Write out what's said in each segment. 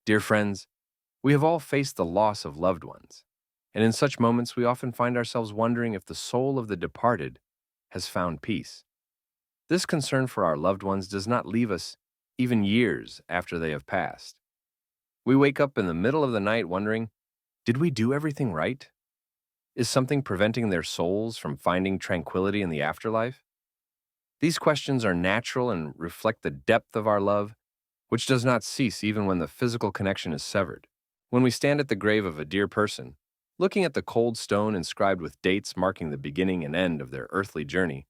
Dear friends, we have all faced the loss of loved ones, and in such moments we often find ourselves wondering if the soul of the departed has found peace. This concern for our loved ones does not leave us even years after they have passed. We wake up in the middle of the night wondering, did we do everything right? Is something preventing their souls from finding tranquility in the afterlife? These questions are natural and reflect the depth of our love, which does not cease even when the physical connection is severed. When we stand at the grave of a dear person, looking at the cold stone inscribed with dates marking the beginning and end of their earthly journey,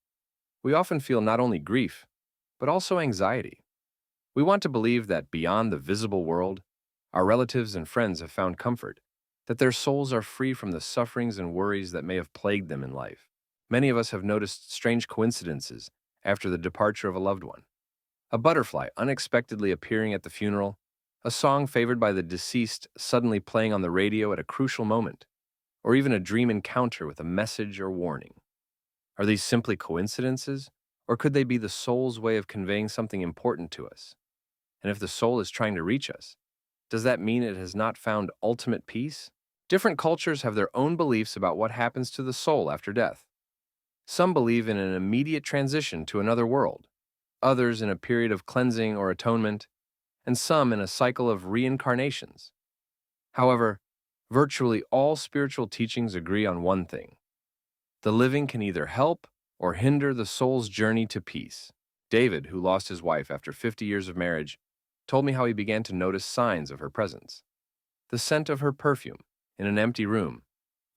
we often feel not only grief, but also anxiety. We want to believe that beyond the visible world, our relatives and friends have found comfort, that their souls are free from the sufferings and worries that may have plagued them in life. Many of us have noticed strange coincidences after the departure of a loved one. A butterfly unexpectedly appearing at the funeral, a song favored by the deceased suddenly playing on the radio at a crucial moment, or even a dream encounter with a message or warning. Are these simply coincidences, or could they be the soul's way of conveying something important to us? And if the soul is trying to reach us, does that mean it has not found ultimate peace? Different cultures have their own beliefs about what happens to the soul after death. Some believe in an immediate transition to another world, others in a period of cleansing or atonement, and some in a cycle of reincarnations. However, virtually all spiritual teachings agree on one thing: the living can either help or hinder the soul's journey to peace. David, who lost his wife after 50 years of marriage, told me how he began to notice signs of her presence. The scent of her perfume in an empty room,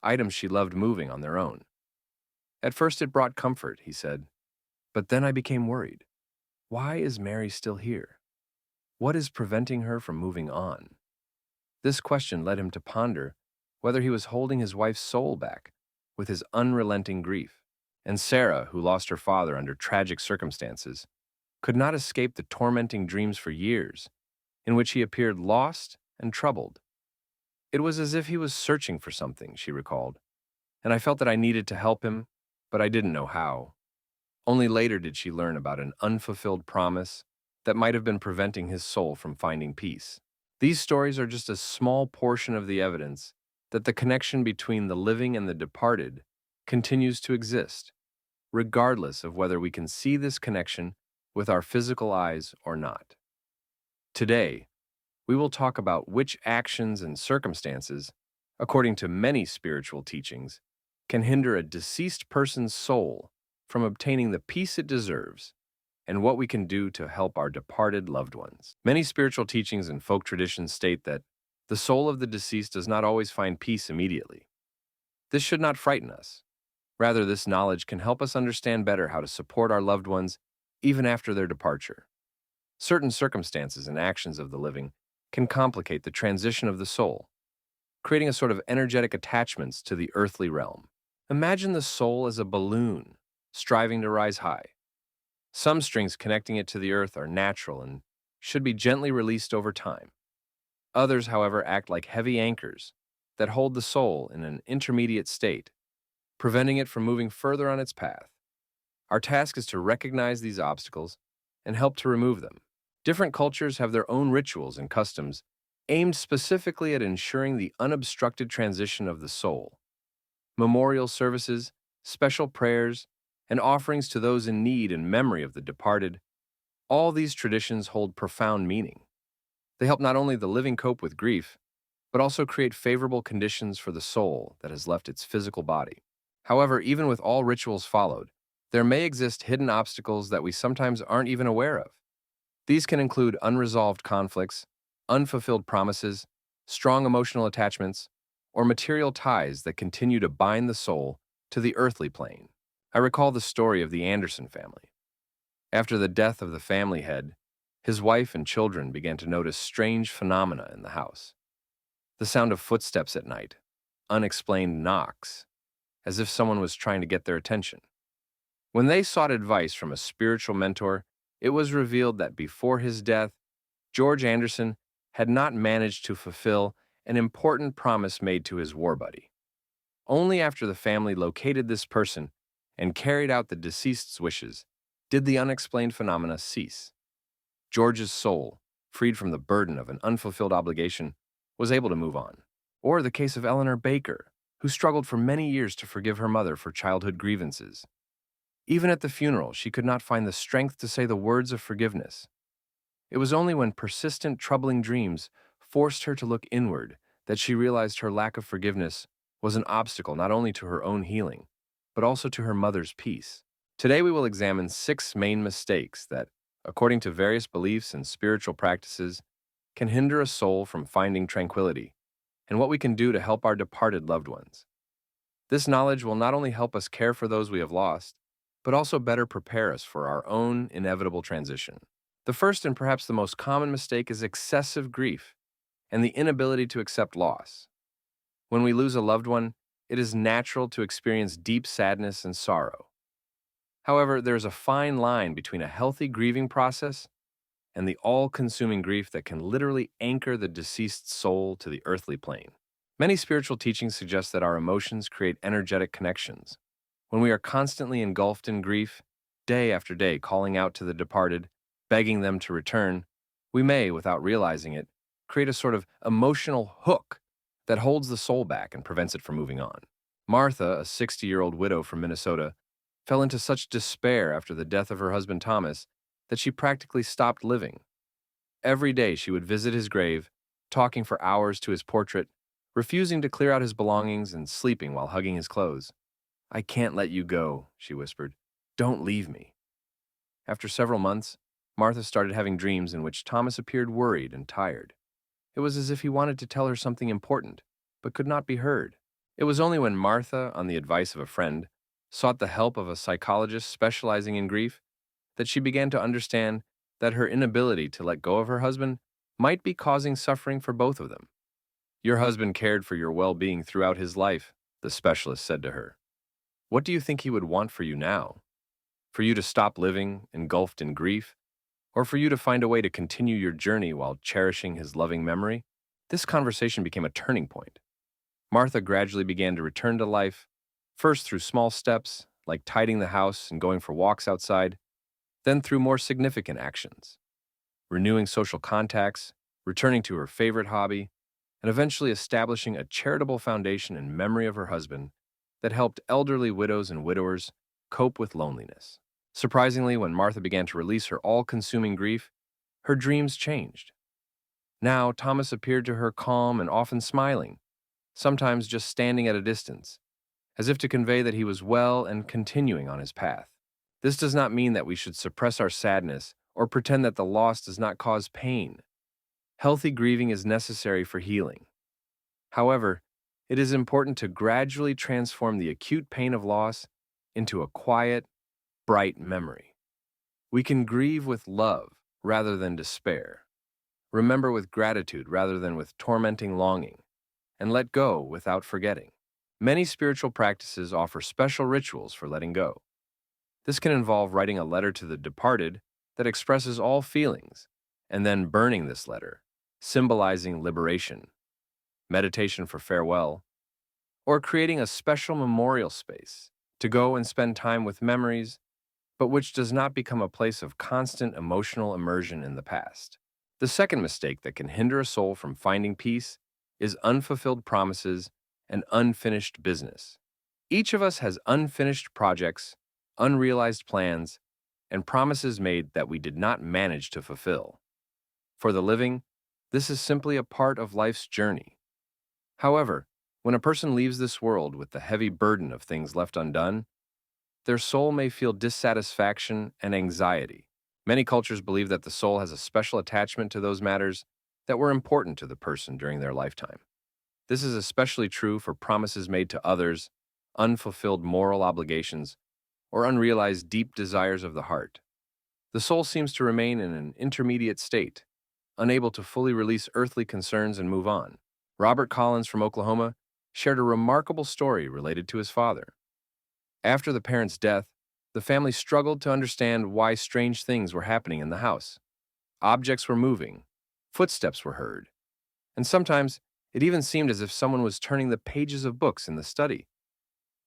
items she loved moving on their own. At first it brought comfort, he said, but then I became worried. Why is Mary still here? What is preventing her from moving on? This question led him to ponder whether he was holding his wife's soul back with his unrelenting grief. And Sarah, who lost her father under tragic circumstances, could not escape the tormenting dreams for years, in which he appeared lost and troubled. It was as if he was searching for something, she recalled, and I felt that I needed to help him, but I didn't know how. Only later did she learn about an unfulfilled promise that might have been preventing his soul from finding peace. These stories are just a small portion of the evidence that the connection between the living and the departed continues to exist, regardless of whether we can see this connection with our physical eyes or not. Today, we will talk about which actions and circumstances, according to many spiritual teachings, can hinder a deceased person's soul from obtaining the peace it deserves, and what we can do to help our departed loved ones. Many spiritual teachings and folk traditions state that the soul of the deceased does not always find peace immediately. This should not frighten us. Rather, this knowledge can help us understand better how to support our loved ones even after their departure. Certain circumstances and actions of the living can complicate the transition of the soul, creating a sort of energetic attachments to the earthly realm. Imagine the soul as a balloon, striving to rise high. Some strings connecting it to the earth are natural and should be gently released over time. Others, however, act like heavy anchors that hold the soul in an intermediate state, preventing it from moving further on its path. Our task is to recognize these obstacles and help to remove them. Different cultures have their own rituals and customs aimed specifically at ensuring the unobstructed transition of the soul. Memorial services, special prayers, and offerings to those in need in memory of the departed, all these traditions hold profound meaning. They help not only the living cope with grief, but also create favorable conditions for the soul that has left its physical body. However, even with all rituals followed, there may exist hidden obstacles that we sometimes aren't even aware of. These can include unresolved conflicts, unfulfilled promises, strong emotional attachments, or material ties that continue to bind the soul to the earthly plane. I recall the story of the Anderson family. After the death of the family head, his wife and children began to notice strange phenomena in the house. The sound of footsteps at night, unexplained knocks, as if someone was trying to get their attention. When they sought advice from a spiritual mentor, it was revealed that before his death, George Anderson had not managed to fulfill an important promise made to his war buddy. Only after the family located this person and carried out the deceased's wishes did the unexplained phenomena cease. George's soul, freed from the burden of an unfulfilled obligation, was able to move on. Or the case of Eleanor Baker, who struggled for many years to forgive her mother for childhood grievances. Even at the funeral, she could not find the strength to say the words of forgiveness. It was only when persistent, troubling dreams forced her to look inward that she realized her lack of forgiveness was an obstacle not only to her own healing, but also to her mother's peace. Today, we will examine 6 main mistakes that, according to various beliefs and spiritual practices, can hinder a soul from finding tranquility, and what we can do to help our departed loved ones. This knowledge will not only help us care for those we have lost, but also better prepare us for our own inevitable transition. The first and perhaps the most common mistake is excessive grief and the inability to accept loss. When we lose a loved one, it is natural to experience deep sadness and sorrow. However, there is a fine line between a healthy grieving process and the all-consuming grief that can literally anchor the deceased soul to the earthly plane. Many spiritual teachings suggest that our emotions create energetic connections. When we are constantly engulfed in grief, day after day calling out to the departed, begging them to return, we may, without realizing it, create a sort of emotional hook that holds the soul back and prevents it from moving on. Martha, a 60-year-old widow from Minnesota, fell into such despair after the death of her husband Thomas that she practically stopped living. Every day she would visit his grave, talking for hours to his portrait, refusing to clear out his belongings and sleeping while hugging his clothes. "I can't let you go," she whispered. "Don't leave me." After several months, Martha started having dreams in which Thomas appeared worried and tired. It was as if he wanted to tell her something important, but could not be heard. It was only when Martha, on the advice of a friend, sought the help of a psychologist specializing in grief that she began to understand that her inability to let go of her husband might be causing suffering for both of them. "Your husband cared for your well-being throughout his life," the specialist said to her. "What do you think he would want for you now? For you to stop living, engulfed in grief? Or for you to find a way to continue your journey while cherishing his loving memory?" This conversation became a turning point. Martha gradually began to return to life, first through small steps, like tidying the house and going for walks outside, then through more significant actions, renewing social contacts, returning to her favorite hobby, and eventually establishing a charitable foundation in memory of her husband that helped elderly widows and widowers cope with loneliness. Surprisingly, when Martha began to release her all-consuming grief, her dreams changed. Now, Thomas appeared to her calm and often smiling, sometimes just standing at a distance, as if to convey that he was well and continuing on his path. This does not mean that we should suppress our sadness or pretend that the loss does not cause pain. Healthy grieving is necessary for healing. However, it is important to gradually transform the acute pain of loss into a quiet, bright memory. We can grieve with love rather than despair, remember with gratitude rather than with tormenting longing, and let go without forgetting. Many spiritual practices offer special rituals for letting go. This can involve writing a letter to the departed that expresses all feelings, and then burning this letter, symbolizing liberation, meditation for farewell, or creating a special memorial space to go and spend time with memories, but which does not become a place of constant emotional immersion in the past. The second mistake that can hinder a soul from finding peace is unfulfilled promises and unfinished business. Each of us has unfinished projects, unrealized plans, and promises made that we did not manage to fulfill. For the living, this is simply a part of life's journey. However, when a person leaves this world with the heavy burden of things left undone, their soul may feel dissatisfaction and anxiety. Many cultures believe that the soul has a special attachment to those matters that were important to the person during their lifetime. This is especially true for promises made to others, unfulfilled moral obligations, or unrealized deep desires of the heart. The soul seems to remain in an intermediate state, unable to fully release earthly concerns and move on. Robert Collins from Oklahoma shared a remarkable story related to his father. After the parents' death, the family struggled to understand why strange things were happening in the house. Objects were moving, footsteps were heard, and sometimes it even seemed as if someone was turning the pages of books in the study.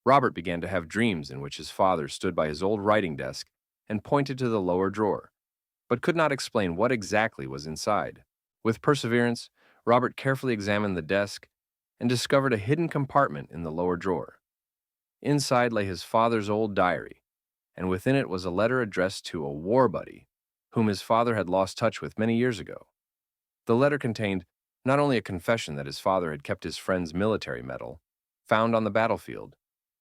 Robert began to have dreams in which his father stood by his old writing desk and pointed to the lower drawer. but could not explain what exactly was inside. With perseverance, Robert carefully examined the desk and discovered a hidden compartment in the lower drawer. Inside lay his father's old diary, and within it was a letter addressed to a war buddy whom his father had lost touch with many years ago. The letter contained not only a confession that his father had kept his friend's military medal, found on the battlefield,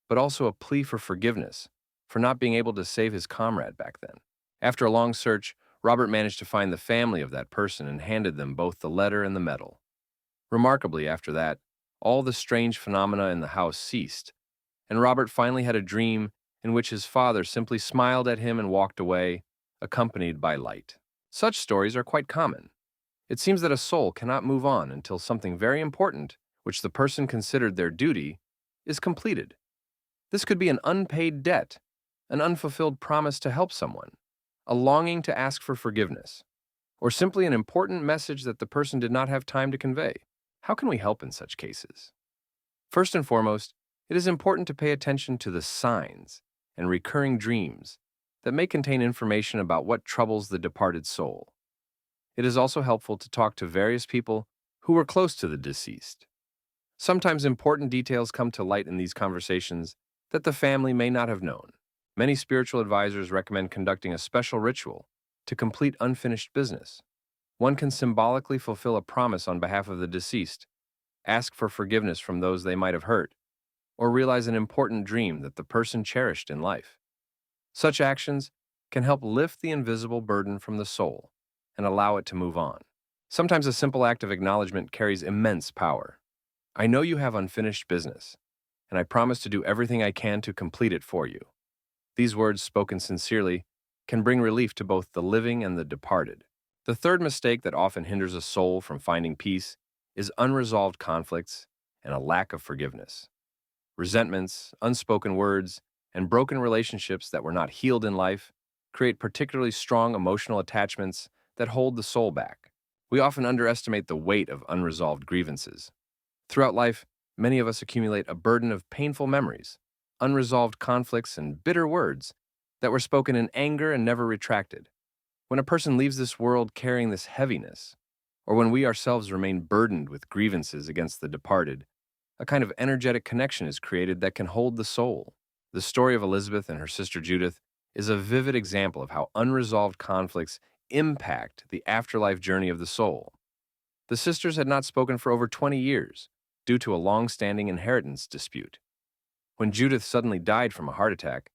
but also a plea for forgiveness for not being able to save his comrade back then. After a long search, Robert managed to find the family of that person and handed them both the letter and the medal. Remarkably, after that, all the strange phenomena in the house ceased, and Robert finally had a dream in which his father simply smiled at him and walked away, accompanied by light. Such stories are quite common. It seems that a soul cannot move on until something very important, which the person considered their duty, is completed. This could be an unpaid debt, an unfulfilled promise to help someone, a longing to ask for forgiveness, or simply an important message that the person did not have time to convey. How can we help in such cases? First and foremost, it is important to pay attention to the signs and recurring dreams that may contain information about what troubles the departed soul. It is also helpful to talk to various people who were close to the deceased. Sometimes important details come to light in these conversations that the family may not have known. Many spiritual advisors recommend conducting a special ritual to complete unfinished business. One can symbolically fulfill a promise on behalf of the deceased, ask for forgiveness from those they might have hurt, or realize an important dream that the person cherished in life. Such actions can help lift the invisible burden from the soul and allow it to move on. Sometimes a simple act of acknowledgement carries immense power. I know you have unfinished business, and I promise to do everything I can to complete it for you. These words, spoken sincerely, can bring relief to both the living and the departed. The third mistake that often hinders a soul from finding peace is unresolved conflicts and a lack of forgiveness. Resentments, unspoken words, and broken relationships that were not healed in life create particularly strong emotional attachments that hold the soul back. We often underestimate the weight of unresolved grievances. Throughout life, many of us accumulate a burden of painful memories, unresolved conflicts, and bitter words that were spoken in anger and never retracted. When a person leaves this world carrying this heaviness, or when we ourselves remain burdened with grievances against the departed, a kind of energetic connection is created that can hold the soul. The story of Elizabeth and her sister Judith is a vivid example of how unresolved conflicts impact the afterlife journey of the soul. The sisters had not spoken for over 20 years due to a long-standing inheritance dispute. When Judith suddenly died from a heart attack,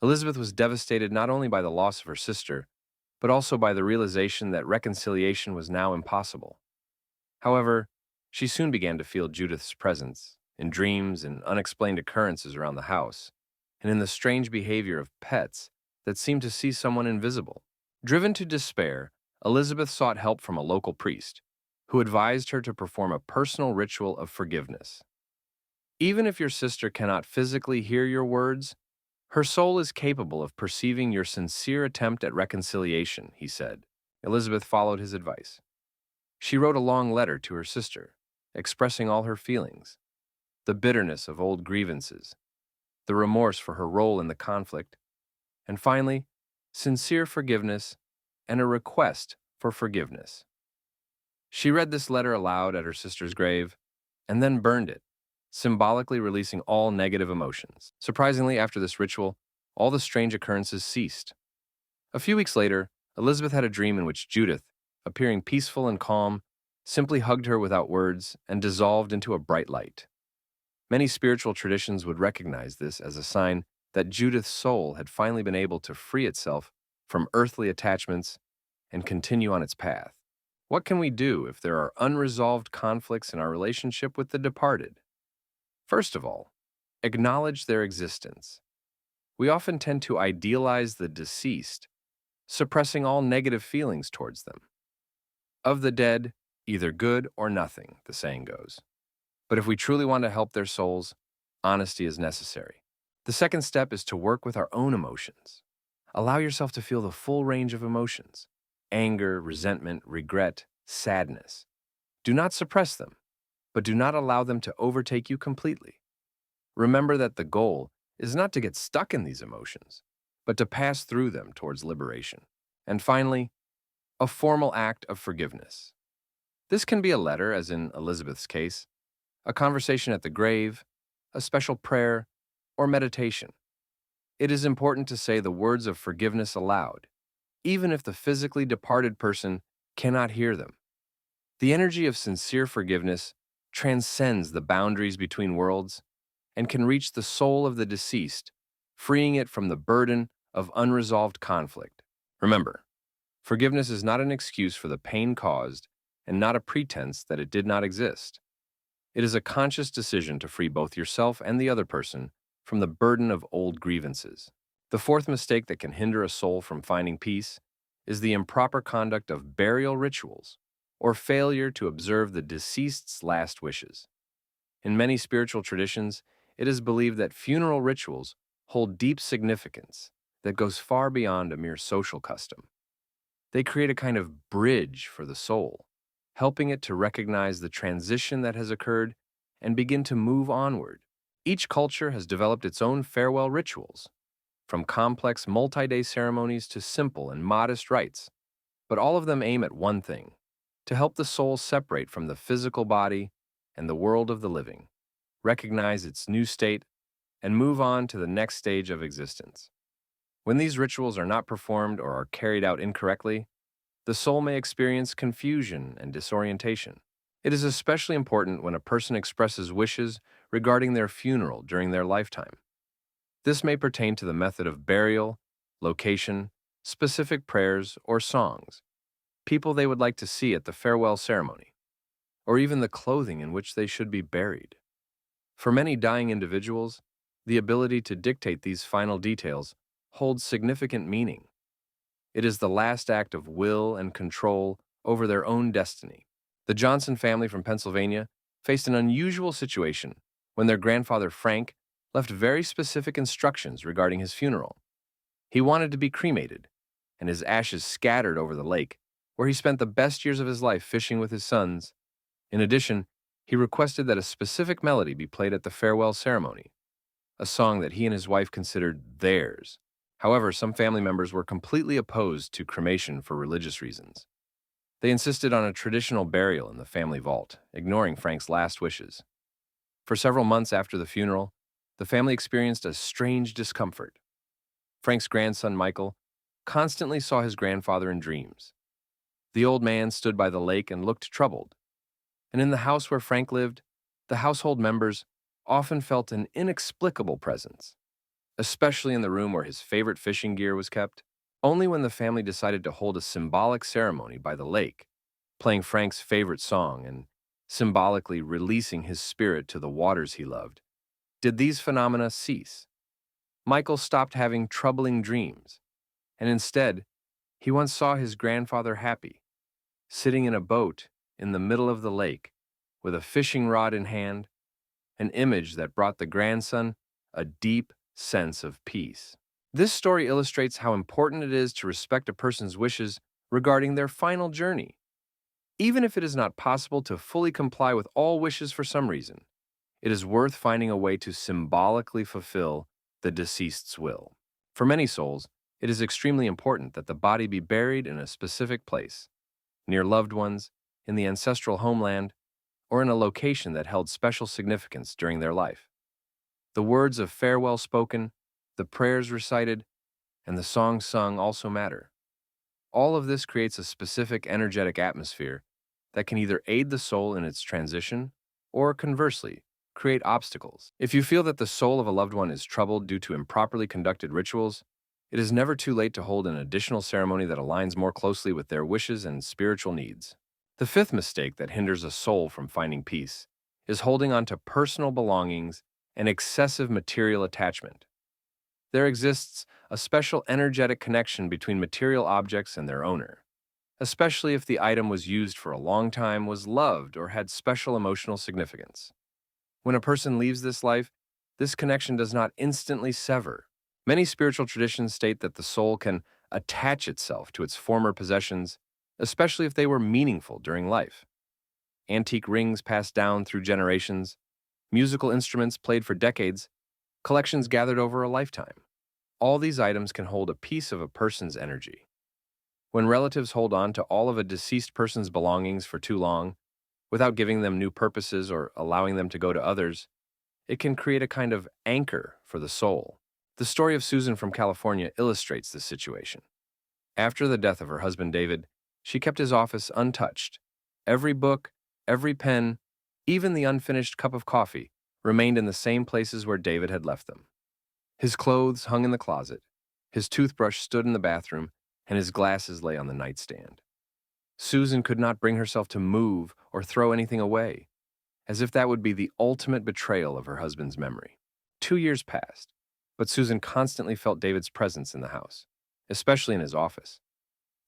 Elizabeth was devastated not only by the loss of her sister, but also by the realization that reconciliation was now impossible. However, she soon began to feel Judith's presence in dreams and unexplained occurrences around the house, and in the strange behavior of pets that seemed to see someone invisible. Driven to despair, Elizabeth sought help from a local priest, who advised her to perform a personal ritual of forgiveness. Even if your sister cannot physically hear your words, her soul is capable of perceiving your sincere attempt at reconciliation, he said. Elizabeth followed his advice. She wrote a long letter to her sister, expressing all her feelings, the bitterness of old grievances, the remorse for her role in the conflict, and finally, sincere forgiveness and a request for forgiveness. She read this letter aloud at her sister's grave and then burned it, symbolically releasing all negative emotions. Surprisingly, after this ritual, all the strange occurrences ceased. A few weeks later, Elizabeth had a dream in which Judith, appearing peaceful and calm, simply hugged her without words and dissolved into a bright light. Many spiritual traditions would recognize this as a sign that Judith's soul had finally been able to free itself from earthly attachments and continue on its path. What can we do if there are unresolved conflicts in our relationship with the departed? First of all, acknowledge their existence. We often tend to idealize the deceased, suppressing all negative feelings towards them. Of the dead, either good or nothing, the saying goes. But if we truly want to help their souls, honesty is necessary. The second step is to work with our own emotions. Allow yourself to feel the full range of emotions: anger, resentment, regret, sadness. Do not suppress them, but do not allow them to overtake you completely. Remember that the goal is not to get stuck in these emotions, but to pass through them towards liberation. And finally, A formal act of forgiveness. This can be a letter, as in Elizabeth's case, a conversation at the grave, a special prayer, or meditation. It is important to say the words of forgiveness aloud, even if the physically departed person cannot hear them. The energy of sincere forgiveness transcends the boundaries between worlds and can reach the soul of the deceased, freeing it from the burden of unresolved conflict. Remember, forgiveness is not an excuse for the pain caused and not a pretense that it did not exist. It is a conscious decision to free both yourself and the other person from the burden of old grievances. The fourth mistake that can hinder a soul from finding peace is the improper conduct of burial rituals or failure to observe the deceased's last wishes. In many spiritual traditions, it is believed that funeral rituals hold deep significance that goes far beyond a mere social custom. They create a kind of bridge for the soul, helping it to recognize the transition that has occurred and begin to move onward. Each culture has developed its own farewell rituals, from complex multi-day ceremonies to simple and modest rites, but all of them aim at one thing: to help the soul separate from the physical body and the world of the living, recognize its new state, and move on to the next stage of existence. When these rituals are not performed or are carried out incorrectly, the soul may experience confusion and disorientation. It is especially important when a person expresses wishes regarding their funeral during their lifetime. This may pertain to the method of burial, location, specific prayers or songs, people they would like to see at the farewell ceremony, or even the clothing in which they should be buried. For many dying individuals, the ability to dictate these final details holds significant meaning. It is the last act of will and control over their own destiny. The Johnson family from Pennsylvania faced an unusual situation when their grandfather Frank left very specific instructions regarding his funeral. He wanted to be cremated, and his ashes scattered over the lake, where he spent the best years of his life fishing with his sons. In addition, he requested that a specific melody be played at the farewell ceremony, a song that he and his wife considered theirs. However, some family members were completely opposed to cremation for religious reasons. They insisted on a traditional burial in the family vault, ignoring Frank's last wishes. For several months after the funeral, the family experienced a strange discomfort. Frank's grandson, Michael, constantly saw his grandfather in dreams. The old man stood by the lake and looked troubled. And in the house where Frank lived, the household members often felt an inexplicable presence, especially in the room where his favorite fishing gear was kept. Only when the family decided to hold a symbolic ceremony by the lake, playing Frank's favorite song and symbolically releasing his spirit to the waters he loved, did these phenomena cease. Michael stopped having troubling dreams, and instead, he once saw his grandfather happy, sitting in a boat in the middle of the lake, with a fishing rod in hand, an image that brought the grandson a deep sense of peace. This story illustrates how important it is to respect a person's wishes regarding their final journey. Even if it is not possible to fully comply with all wishes for some reason, it is worth finding a way to symbolically fulfill the deceased's will. For many souls, it is extremely important that the body be buried in a specific place, near loved ones, in the ancestral homeland, or in a location that held special significance during their life. The words of farewell spoken, the prayers recited, and the songs sung also matter. All of this creates a specific energetic atmosphere that can either aid the soul in its transition or, conversely, create obstacles. If you feel that the soul of a loved one is troubled due to improperly conducted rituals, it is never too late to hold an additional ceremony that aligns more closely with their wishes and spiritual needs. The fifth mistake that hinders a soul from finding peace is holding on to personal belongings and excessive material attachment. There exists a special energetic connection between material objects and their owner, especially if the item was used for a long time, was loved, or had special emotional significance. When a person leaves this life, this connection does not instantly sever. Many spiritual traditions state that the soul can attach itself to its former possessions, especially if they were meaningful during life. Antique rings passed down through generations, musical instruments played for decades, collections gathered over a lifetime. All these items can hold a piece of a person's energy. When relatives hold on to all of a deceased person's belongings for too long, without giving them new purposes or allowing them to go to others, it can create a kind of anchor for the soul. The story of Susan from California illustrates this situation. After the death of her husband David, she kept his office untouched. Every book, every pen, even the unfinished cup of coffee remained in the same places where David had left them. His clothes hung in the closet, his toothbrush stood in the bathroom, and his glasses lay on the nightstand. Susan could not bring herself to move or throw anything away, as if that would be the ultimate betrayal of her husband's memory. 2 years passed, but Susan constantly felt David's presence in the house, especially in his office.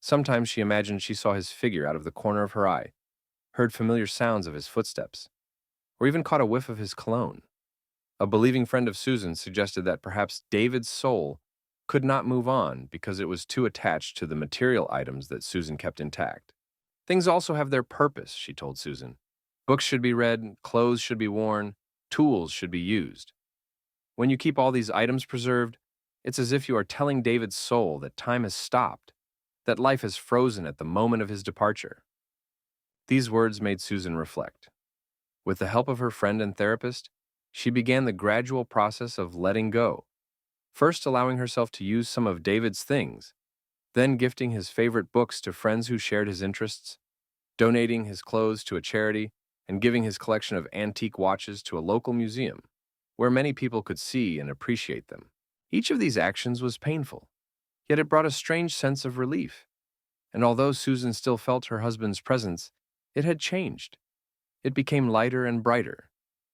Sometimes she imagined she saw his figure out of the corner of her eye, heard familiar sounds of his footsteps, or even caught a whiff of his cologne. A believing friend of Susan suggested that perhaps David's soul could not move on because it was too attached to the material items that Susan kept intact. Things also have their purpose, she told Susan. Books should be read, clothes should be worn, tools should be used. When you keep all these items preserved, it's as if you are telling David's soul that time has stopped, that life has frozen at the moment of his departure. These words made Susan reflect. With the help of her friend and therapist, she began the gradual process of letting go, first allowing herself to use some of David's things, then gifting his favorite books to friends who shared his interests, donating his clothes to a charity, and giving his collection of antique watches to a local museum, where many people could see and appreciate them. Each of these actions was painful, yet it brought a strange sense of relief. And although Susan still felt her husband's presence, it had changed. It became lighter and brighter,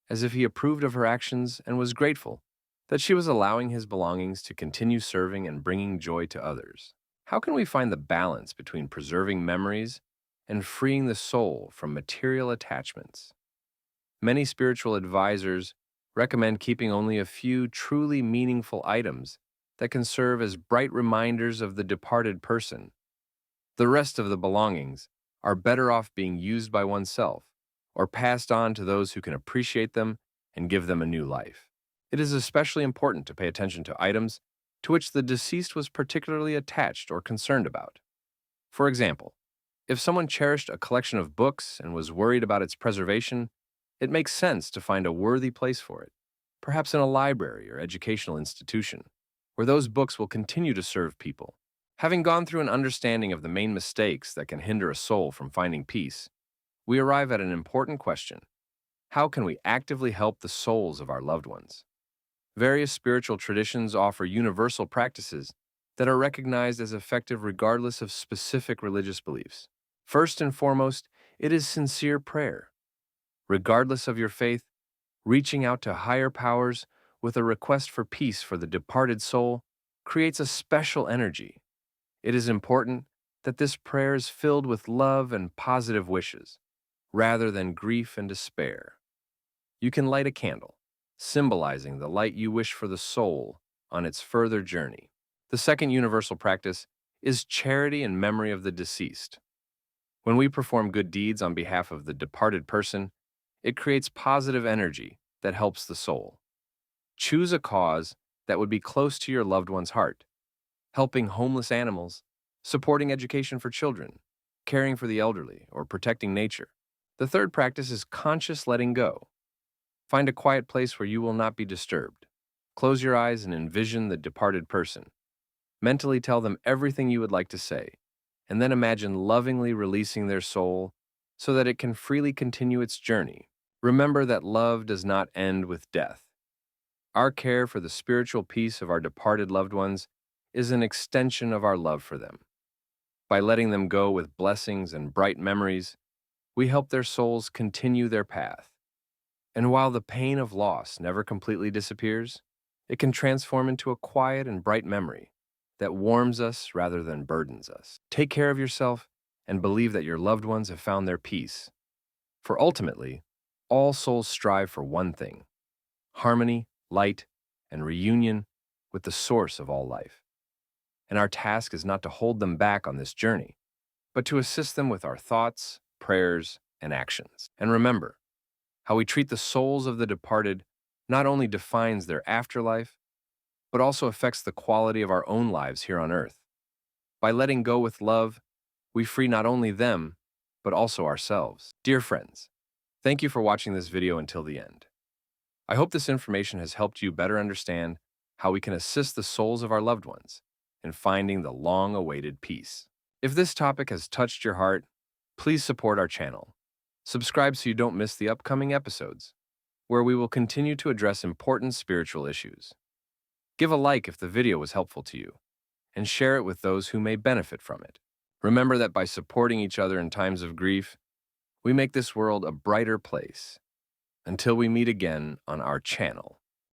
as if he approved of her actions and was grateful that she was allowing his belongings to continue serving and bringing joy to others. How can we find the balance between preserving memories and freeing the soul from material attachments? Many spiritual advisors recommend keeping only a few truly meaningful items that can serve as bright reminders of the departed person. The rest of the belongings are better off being used by oneself or passed on to those who can appreciate them and give them a new life. It is especially important to pay attention to items to which the deceased was particularly attached or concerned about. For example, if someone cherished a collection of books and was worried about its preservation, it makes sense to find a worthy place for it, perhaps in a library or educational institution, where those books will continue to serve people. Having gone through an understanding of the main mistakes that can hinder a soul from finding peace, we arrive at an important question. How can we actively help the souls of our loved ones? Various spiritual traditions offer universal practices that are recognized as effective regardless of specific religious beliefs. First and foremost, it is sincere prayer. Regardless of your faith, reaching out to higher powers with a request for peace for the departed soul creates a special energy. It is important that this prayer is filled with love and positive wishes, rather than grief and despair. You can light a candle, symbolizing the light you wish for the soul on its further journey. The second universal practice is charity in memory of the deceased. When we perform good deeds on behalf of the departed person, it creates positive energy that helps the soul. Choose a cause that would be close to your loved one's heart: helping homeless animals, supporting education for children, caring for the elderly, or protecting nature. The third practice is conscious letting go. Find a quiet place where you will not be disturbed. Close your eyes and envision the departed person. Mentally tell them everything you would like to say, and then imagine lovingly releasing their soul so that it can freely continue its journey. Remember that love does not end with death. Our care for the spiritual peace of our departed loved ones is an extension of our love for them. By letting them go with blessings and bright memories, we help their souls continue their path. And while the pain of loss never completely disappears, it can transform into a quiet and bright memory that warms us rather than burdens us. Take care of yourself and believe that your loved ones have found their peace. For ultimately, all souls strive for one thing: harmony, light, and reunion with the source of all life. And our task is not to hold them back on this journey, but to assist them with our thoughts, prayers, and actions. And remember, how we treat the souls of the departed not only defines their afterlife, but also affects the quality of our own lives here on earth. By letting go with love, we free not only them, but also ourselves. Dear friends, thank you for watching this video until the end. I hope this information has helped you better understand how we can assist the souls of our loved ones in finding the long-awaited peace. If this topic has touched your heart, please support our channel. Subscribe so you don't miss the upcoming episodes, where we will continue to address important spiritual issues. Give a like if the video was helpful to you, and share it with those who may benefit from it. Remember that by supporting each other in times of grief, we make this world a brighter place. Until we meet again on our channel.